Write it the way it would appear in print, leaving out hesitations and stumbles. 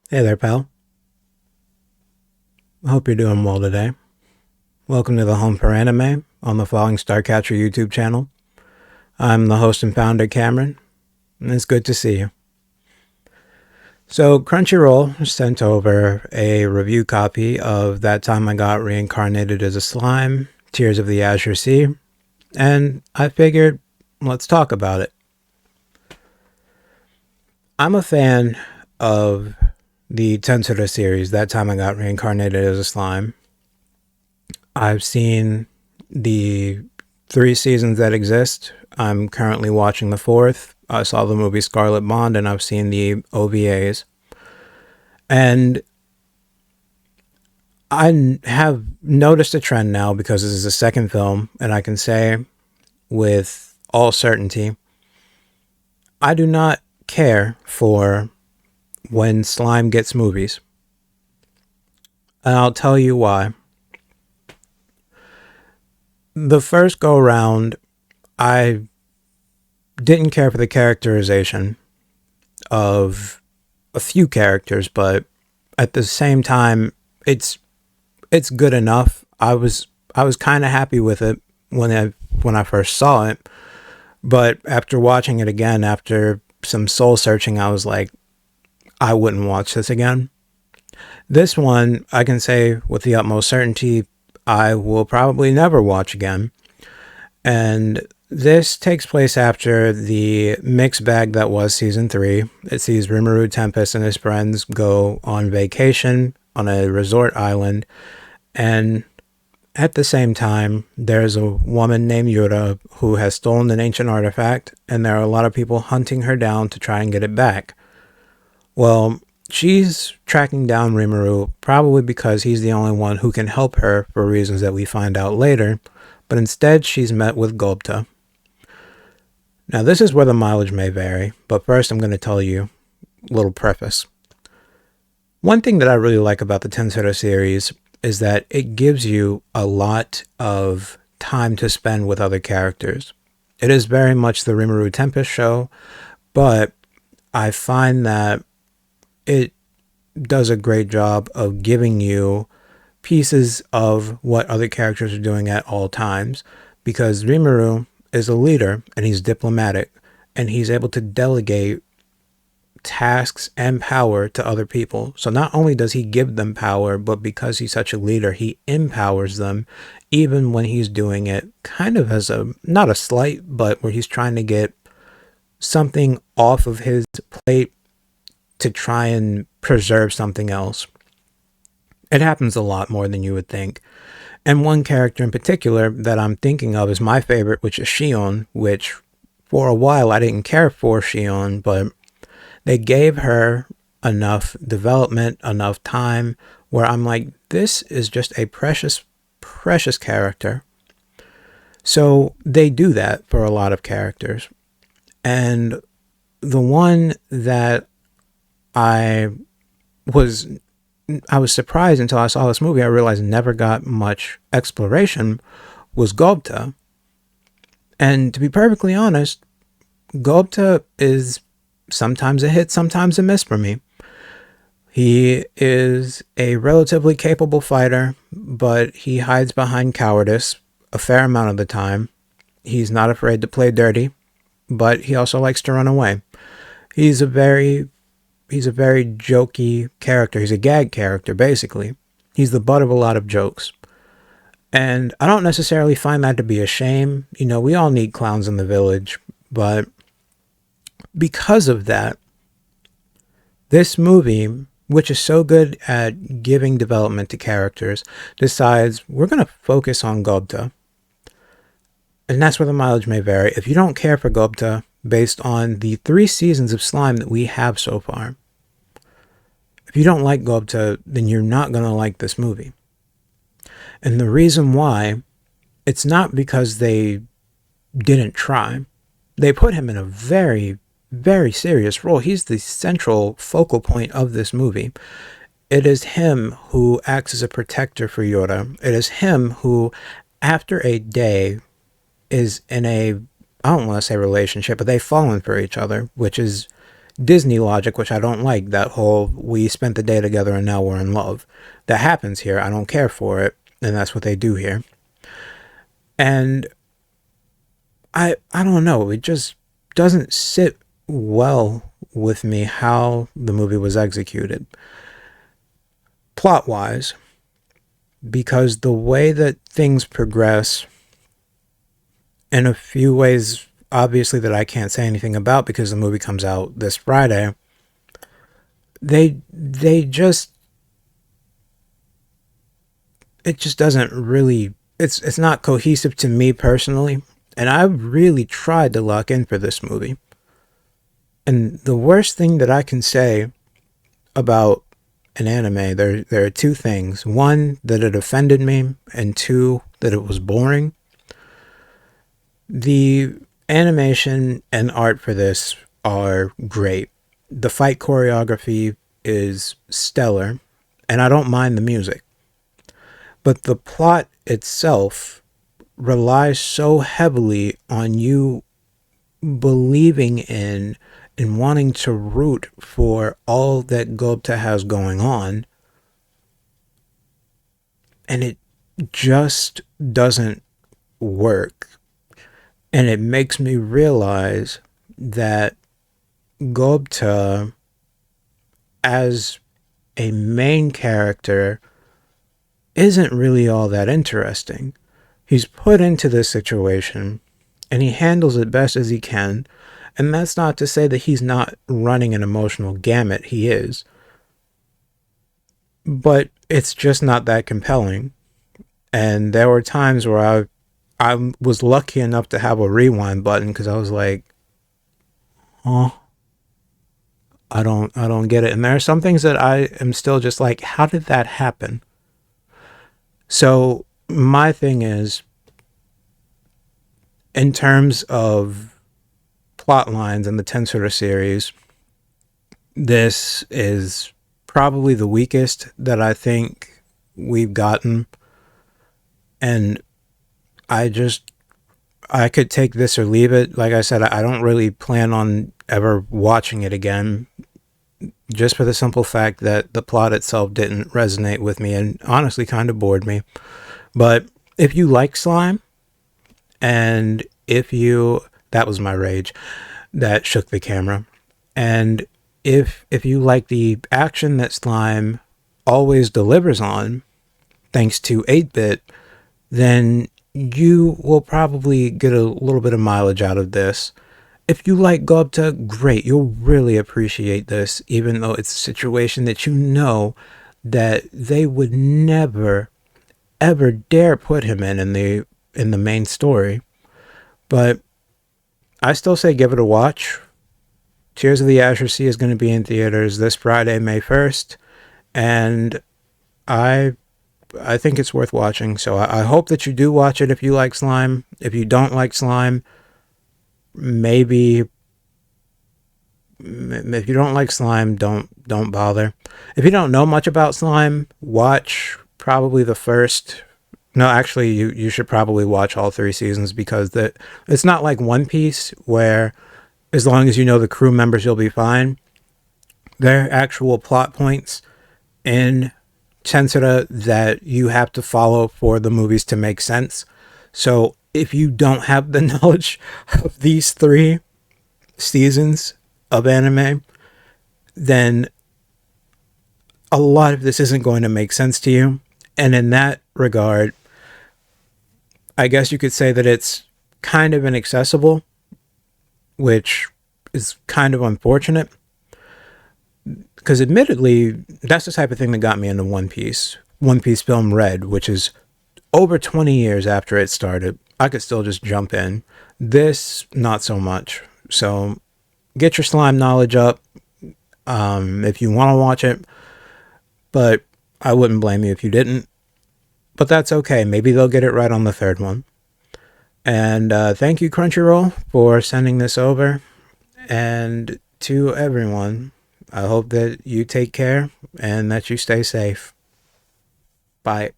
Hey there, pal. Hope you're doing well today. Welcome to the Home for Anime on the Falling Starcatcher YouTube channel. I'm the host and founder, Cameron, and it's good to see you. So, Crunchyroll sent over a review copy of That Time I Got Reincarnated as a Slime, Tears of the Azure Sea, and I figured, let's talk about it. I'm a fan of the Tensura series, That Time I Got Reincarnated as a Slime. I've seen the 3 seasons that exist. I'm currently watching the fourth. I saw the movie Scarlet Bond and I've seen the OVAs. And I have noticed a trend now because this is the second film, and I can say with all certainty, I do not care for when slime gets movies. And I'll tell you why. The first go round, I didn't care for the characterization of a few characters, but at the same time, it's good enough. I was kind of happy with it when I first saw it, but after watching it again, after some soul searching, I was like, I wouldn't watch this again. This one, I can say with the utmost certainty, I will probably never watch again. And this takes place after the mixed bag that was season 3. It sees Rimuru Tempest and his friends go on vacation on a resort island, and at the same time, there's a woman named Yura who has stolen an ancient artifact, and there are a lot of people hunting her down to try and get it back. Well, she's tracking down Rimuru probably because he's the only one who can help her for reasons that we find out later, but instead she's met with Gobta. Now, this is where the mileage may vary, but first I'm going to tell you a little preface. One thing that I really like about the Tensura series is that it gives you a lot of time to spend with other characters. It is very much the Rimuru Tempest show, but I find that it does a great job of giving you pieces of what other characters are doing at all times, because Rimuru is a leader and he's diplomatic and he's able to delegate tasks and power to other people. So not only does he give them power, but because he's such a leader, he empowers them even when he's doing it kind of as a, not a slight, but where he's trying to get something off of his plate to try and preserve something else. It happens a lot more than you would think. And one character in particular that I'm thinking of is my favorite, which is Shion, which for a while I didn't care for Shion, but they gave her enough development, enough time where I'm like, this is just a precious, precious character. So they do that for a lot of characters. And the one that I was I was surprised until I saw this movie. I realized never got much exploration was Gobta. And to be perfectly honest, Gobta is sometimes a hit, sometimes a miss for me. He is a relatively capable fighter, but he hides behind cowardice a fair amount of the time. He's not afraid to play dirty, but he also likes to run away. He's a very jokey character. He's a gag character, basically. He's the butt of a lot of jokes. And I don't necessarily find that to be a shame. You know, we all need clowns in the village, but because of that, this movie, which is so good at giving development to characters, decides we're going to focus on Gobta. And that's where the mileage may vary. If you don't care for Gobta based on the 3 seasons of slime that we have so far, if you don't like Gobta, then you're not going to like this movie. And the reason why, it's not because they didn't try. They put him in a very, very serious role. He's the central focal point of this movie. It is him who acts as a protector for Yoda. It is him who, after a day, is in a, I don't want to say relationship, but they've fallen for each other, which is Disney logic, which I don't like. That whole we spent the day together and now we're in love. That happens here. I don't care for it, and that's what they do here. And I don't know. It just doesn't sit well with me how the movie was executed. Plot wise, because the way that things progress, in a few ways, obviously, that I can't say anything about because the movie comes out this Friday, they just, it just doesn't really, it's not cohesive to me personally. And I really tried to lock in for this movie. And the worst thing that I can say about an anime, there are two things. One, that it offended me, and two, that it was boring. The animation and art for this are great. The fight choreography is stellar, and I don't mind the music. But the plot itself relies so heavily on you believing in and wanting to root for all that Gupta has going on, and it just doesn't work. And it makes me realize that Gupta, as a main character, isn't really all that interesting. He's put into this situation and he handles it best as he can. And that's not to say that he's not running an emotional gamut. He is. But it's just not that compelling. And there were times where I was lucky enough to have a rewind button because I was like, oh, I don't get it. And there are some things that I am still just like, how did that happen? So my thing is, in terms of plot lines in the Tensura series, this is probably the weakest that I think we've gotten. And I could take this or leave it. Like I said, I don't really plan on ever watching it again, just for the simple fact that the plot itself didn't resonate with me and honestly kind of bored me. But if you like slime, and that was my rage that shook the camera. And if you like the action that slime always delivers on, thanks to 8-bit, then you will probably get a little bit of mileage out of this. If you like Gupta, great. You'll really appreciate this, even though it's a situation that you know that they would never, ever dare put him in the main story. But I still say give it a watch. Tears of the Azure Sea is going to be in theaters this Friday, May 1st. And I think it's worth watching. So I hope that you do watch it if you like slime. If you don't like slime, maybe if you don't like slime, don't bother. If you don't know much about slime, watch probably the first. No, actually, you should probably watch all 3 seasons because it's not like One Piece where as long as you know the crew members, you'll be fine. There are actual plot points in Tensura that you have to follow for the movies to make sense. So if you don't have the knowledge of these 3 seasons of anime, then a lot of this isn't going to make sense to you. And in that regard, I guess you could say that it's kind of inaccessible, which is kind of unfortunate. Because admittedly, that's the type of thing that got me into One Piece. One Piece film Red, which is over 20 years after it started. I could still just jump in. This, not so much. So get your slime knowledge up if you want to watch it. But I wouldn't blame you if you didn't. But that's okay. Maybe they'll get it right on the 3rd one. And thank you, Crunchyroll, for sending this over. And to everyone, I hope that you take care and that you stay safe. Bye.